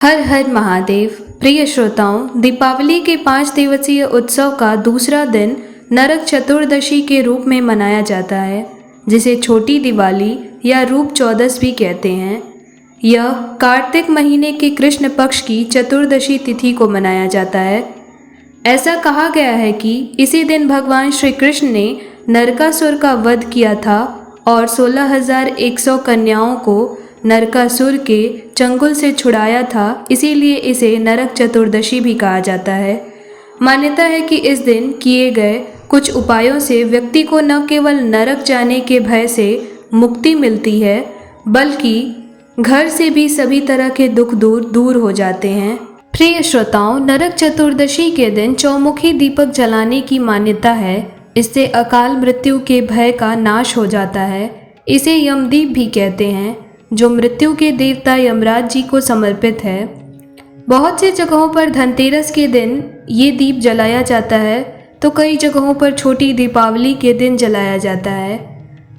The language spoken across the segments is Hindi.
हर हर महादेव। प्रिय श्रोताओं, दीपावली के 5 दिवसीय उत्सव का दूसरा दिन नरक चतुर्दशी के रूप में मनाया जाता है, जिसे छोटी दिवाली या रूप चौदस भी कहते हैं। यह कार्तिक महीने के कृष्ण पक्ष की चतुर्दशी तिथि को मनाया जाता है। ऐसा कहा गया है कि इसी दिन भगवान श्री कृष्ण ने नरकासुर का वध किया था और 16,100 कन्याओं को नरकासुर के चंगुल से छुड़ाया था, इसीलिए इसे नरक चतुर्दशी भी कहा जाता है। मान्यता है कि इस दिन किए गए कुछ उपायों से व्यक्ति को न केवल नरक जाने के भय से मुक्ति मिलती है, बल्कि घर से भी सभी तरह के दुख दूर हो जाते हैं। प्रिय श्रोताओं, नरक चतुर्दशी के दिन चौमुखी दीपक जलाने की मान्यता है। इससे अकाल मृत्यु के भय का नाश हो जाता है। इसे यमदीप भी कहते हैं, जो मृत्यु के देवता यमराज जी को समर्पित है। बहुत सी जगहों पर धनतेरस के दिन ये दीप जलाया जाता है, तो कई जगहों पर छोटी दीपावली के दिन जलाया जाता है।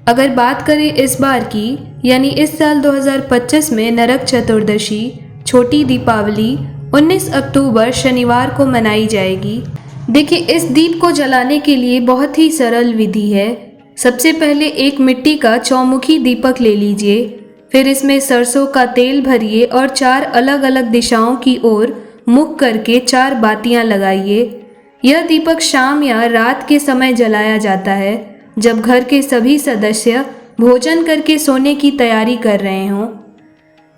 अगर बात करें इस बार की, यानी इस साल 2025 में नरक चतुर्दशी छोटी दीपावली 19 अक्टूबर शनिवार को मनाई जाएगी। देखिए, इस दीप को जलाने के लिए बहुत ही सरल विधि है। सबसे पहले एक मिट्टी का चौमुखी दीपक ले लीजिए, फिर इसमें सरसों का तेल भरिए और 4 अलग अलग दिशाओं की ओर मुख करके 4 बातियां लगाइए। यह दीपक शाम या रात के समय जलाया जाता है, जब घर के सभी सदस्य भोजन करके सोने की तैयारी कर रहे हों।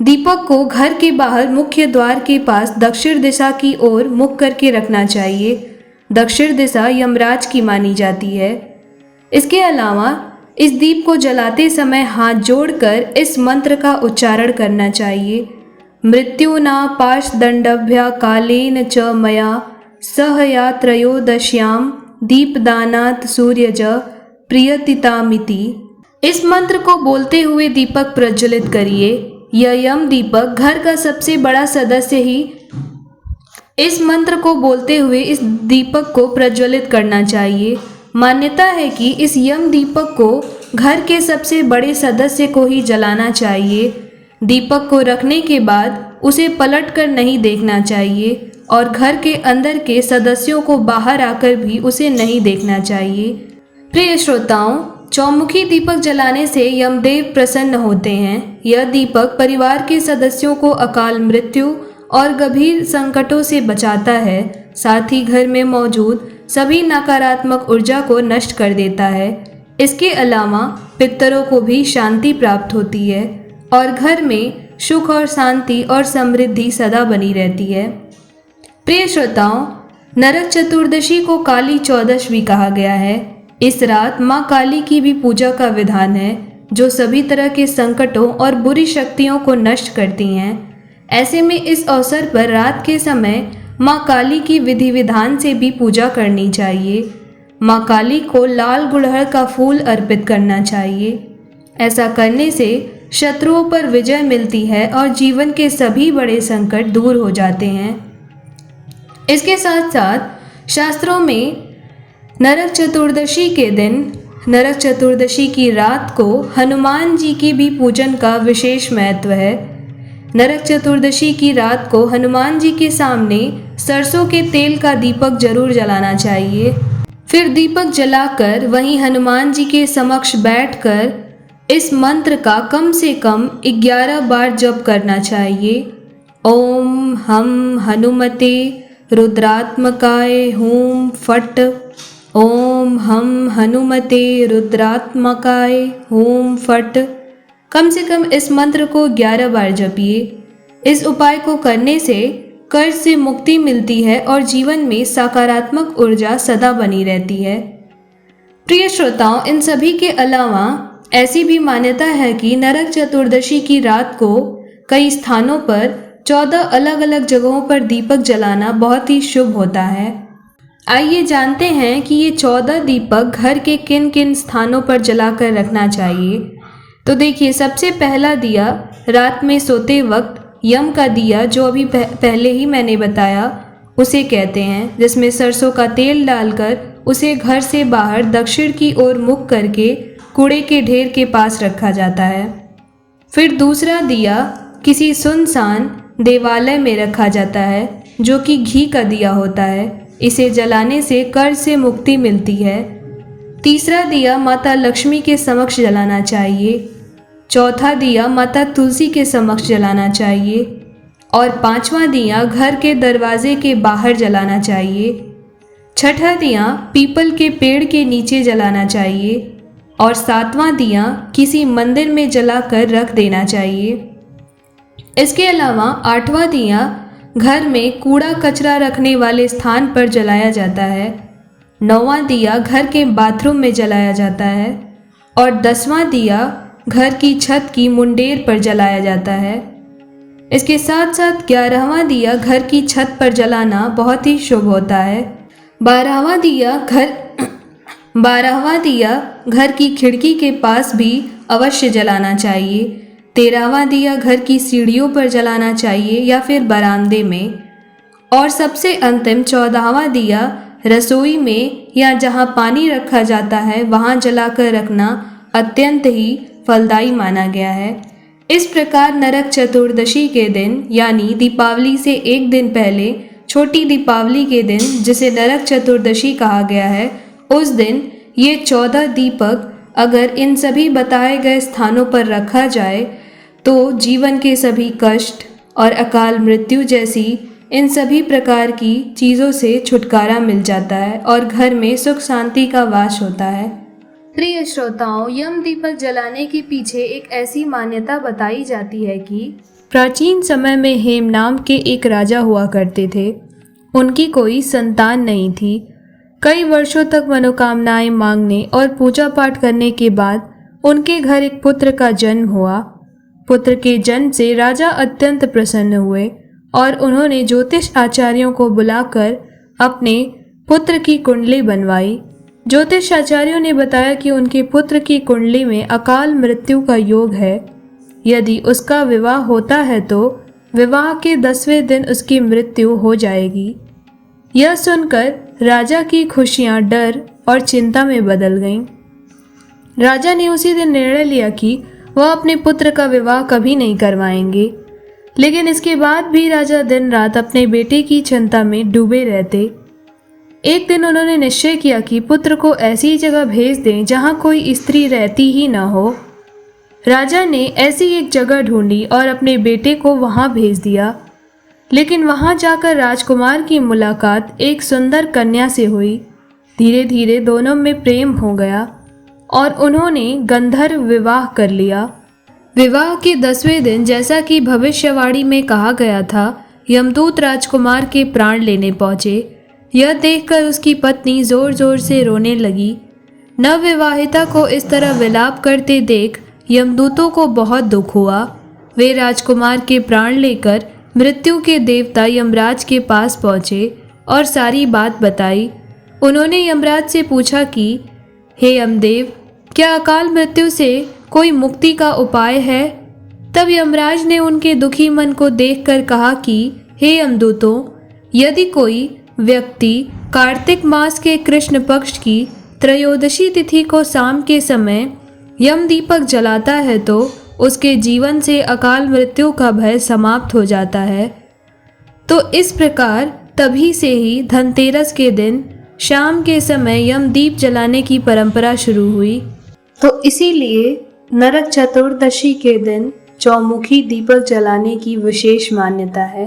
दीपक को घर के बाहर मुख्य द्वार के पास दक्षिण दिशा की ओर मुख करके रखना चाहिए। दक्षिण दिशा यमराज की मानी जाती है। इसके अलावा इस दीप को जलाते समय हाथ जोड़कर इस मंत्र का उच्चारण करना चाहिए। मृत्युना पाशदंडभ्या कालेन च मया सह या त्रयोदश्याम दीपदानात् सूर्यज प्रियतितामिति। इस मंत्र को बोलते हुए दीपक प्रज्वलित करिए। यह यम दीपक घर का सबसे बड़ा सदस्य ही इस मंत्र को बोलते हुए इस दीपक को प्रज्वलित करना चाहिए। मान्यता है कि इस यम दीपक को घर के सबसे बड़े सदस्य को ही जलाना चाहिए। दीपक को रखने के बाद उसे पलटकर नहीं देखना चाहिए और घर के अंदर के सदस्यों को बाहर आकर भी उसे नहीं देखना चाहिए। प्रिय श्रोताओं, चौमुखी दीपक जलाने से यमदेव प्रसन्न होते हैं। यह दीपक परिवार के सदस्यों को अकाल मृत्यु और गंभीर संकटों से बचाता है, साथ ही घर में मौजूद सभी नकारात्मक ऊर्जा को नष्ट कर देता है। इसके अलावा पितरों को भी शांति प्राप्त होती है और घर में सुख और शांति और समृद्धि सदा बनी रहती है। प्रिय श्रोताओं, नरक चतुर्दशी को काली चौदश भी कहा गया है। इस रात माँ काली की भी पूजा का विधान है, जो सभी तरह के संकटों और बुरी शक्तियों को नष्ट करती हैं। ऐसे में इस अवसर पर रात के समय माँ काली की विधि विधान से भी पूजा करनी चाहिए। माँ काली को लाल गुड़हल का फूल अर्पित करना चाहिए। ऐसा करने से शत्रुओं पर विजय मिलती है और जीवन के सभी बड़े संकट दूर हो जाते हैं। इसके साथ साथ शास्त्रों में नरक चतुर्दशी के दिन, नरक चतुर्दशी की रात को हनुमान जी की भी पूजन का विशेष महत्व है। नरक चतुर्दशी की रात को हनुमान जी के सामने सरसों के तेल का दीपक जरूर जलाना चाहिए। फिर दीपक जलाकर वहीं हनुमान जी के समक्ष बैठकर इस मंत्र का कम से कम 11 बार जप करना चाहिए। ओम हम हनुमते रुद्रात्मकाय हूं फट। ओम हम हनुमते रुद्रात्मकाय हूं फट। कम से कम इस मंत्र को 11 बार जपिए। इस उपाय को करने से कर्ज से मुक्ति मिलती है और जीवन में सकारात्मक ऊर्जा सदा बनी रहती है। प्रिय श्रोताओं, इन सभी के अलावा ऐसी भी मान्यता है कि नरक चतुर्दशी की रात को कई स्थानों पर 14 अलग अलग जगहों पर दीपक जलाना बहुत ही शुभ होता है। आइए जानते हैं कि ये 14 दीपक घर के किन किन स्थानों पर जलाकर रखना चाहिए। तो देखिए, सबसे पहला दिया रात में सोते वक्त यम का दिया, जो अभी पहले ही मैंने बताया, उसे कहते हैं, जिसमें सरसों का तेल डालकर उसे घर से बाहर दक्षिण की ओर मुख करके कूड़े के ढेर के पास रखा जाता है। फिर दूसरा दिया किसी सुनसान देवालय में रखा जाता है, जो कि घी का दिया होता है। इसे जलाने से कर्ज से मुक्ति मिलती है। तीसरा दिया माता लक्ष्मी के समक्ष जलाना चाहिए। चौथा दिया माता तुलसी के समक्ष जलाना चाहिए और पांचवा दिया घर के दरवाजे के बाहर जलाना चाहिए। छठा दिया पीपल के पेड़ के नीचे जलाना चाहिए और सातवां दिया किसी मंदिर में जलाकर रख देना चाहिए। इसके अलावा आठवां दिया घर में कूड़ा कचरा रखने वाले स्थान पर जलाया जाता है। नौवां दिया घर के बाथरूम में जलाया जाता है और 10वां दिया घर की छत की मुंडेर पर जलाया जाता है। इसके साथ साथ 11वां दिया घर की छत पर जलाना बहुत ही शुभ होता है। 12वां दिया घर की खिड़की के पास भी अवश्य जलाना चाहिए। 13वां दिया घर की सीढ़ियों पर जलाना चाहिए या फिर बरामदे में। और सबसे अंतिम 14वां दिया रसोई में या जहां पानी रखा जाता है वहां जलाकर रखना अत्यंत ही फलदायी माना गया है। इस प्रकार नरक चतुर्दशी के दिन यानी दीपावली से एक दिन पहले छोटी दीपावली के दिन, जिसे नरक चतुर्दशी कहा गया है, उस दिन ये 14 दीपक अगर इन सभी बताए गए स्थानों पर रखा जाए तो जीवन के सभी कष्ट और अकाल मृत्यु जैसी इन सभी प्रकार की चीज़ों से छुटकारा मिल जाता है और घर में सुख शांति का वास होता है। प्रिय श्रोताओं, यम दीपक जलाने के पीछे एक ऐसी मान्यता बताई जाती है कि प्राचीन समय में हेम नाम के एक राजा हुआ करते थे। उनकी कोई संतान नहीं थी। कई वर्षों तक मनोकामनाएं मांगने और पूजा पाठ करने के बाद उनके घर एक पुत्र का जन्म हुआ। पुत्र के जन्म से राजा अत्यंत प्रसन्न हुए और उन्होंने ज्योतिष आचार्यों को बुलाकर अपने पुत्र की कुंडली बनवाई। ज्योतिष आचार्यों ने बताया कि उनके पुत्र की कुंडली में अकाल मृत्यु का योग है। यदि उसका विवाह होता है तो विवाह के 10वें दिन उसकी मृत्यु हो जाएगी। यह सुनकर राजा की खुशियां डर और चिंता में बदल गईं। राजा ने उसी दिन निर्णय लिया कि वह अपने पुत्र का विवाह कभी नहीं करवाएंगे। लेकिन इसके बाद भी राजा दिन रात अपने बेटे की चिंता में डूबे रहते। एक दिन उन्होंने निश्चय किया कि पुत्र को ऐसी जगह भेज दें जहां कोई स्त्री रहती ही न हो। राजा ने ऐसी एक जगह ढूंढी और अपने बेटे को वहां भेज दिया। लेकिन वहां जाकर राजकुमार की मुलाकात एक सुंदर कन्या से हुई। धीरे धीरे दोनों में प्रेम हो गया और उन्होंने गंधर्व विवाह कर लिया। विवाह के 10वें दिन, जैसा कि भविष्यवाणी में कहा गया था, यमदूत राजकुमार के प्राण लेने पहुंचे। यह देखकर उसकी पत्नी जोर जोर से रोने लगी। नवविवाहिता को इस तरह विलाप करते देख यमदूतों को बहुत दुख हुआ। वे राजकुमार के प्राण लेकर मृत्यु के देवता यमराज के पास पहुँचे और सारी बात बताई। उन्होंने यमराज से पूछा कि हे यमदेव, क्या अकाल मृत्यु से कोई मुक्ति का उपाय है? तब यमराज ने उनके दुखी मन को देखकर कहा कि हे यमदूतों, यदि कोई व्यक्ति कार्तिक मास के कृष्ण पक्ष की त्रयोदशी तिथि को शाम के समय यम दीपक जलाता है तो उसके जीवन से अकाल मृत्यु का भय समाप्त हो जाता है। तो इस प्रकार तभी से ही धनतेरस के दिन शाम के समय यम दीप जलाने की परंपरा शुरू हुई। तो इसीलिए नरक चतुर्दशी के दिन चौमुखी दीपक जलाने की विशेष मान्यता है।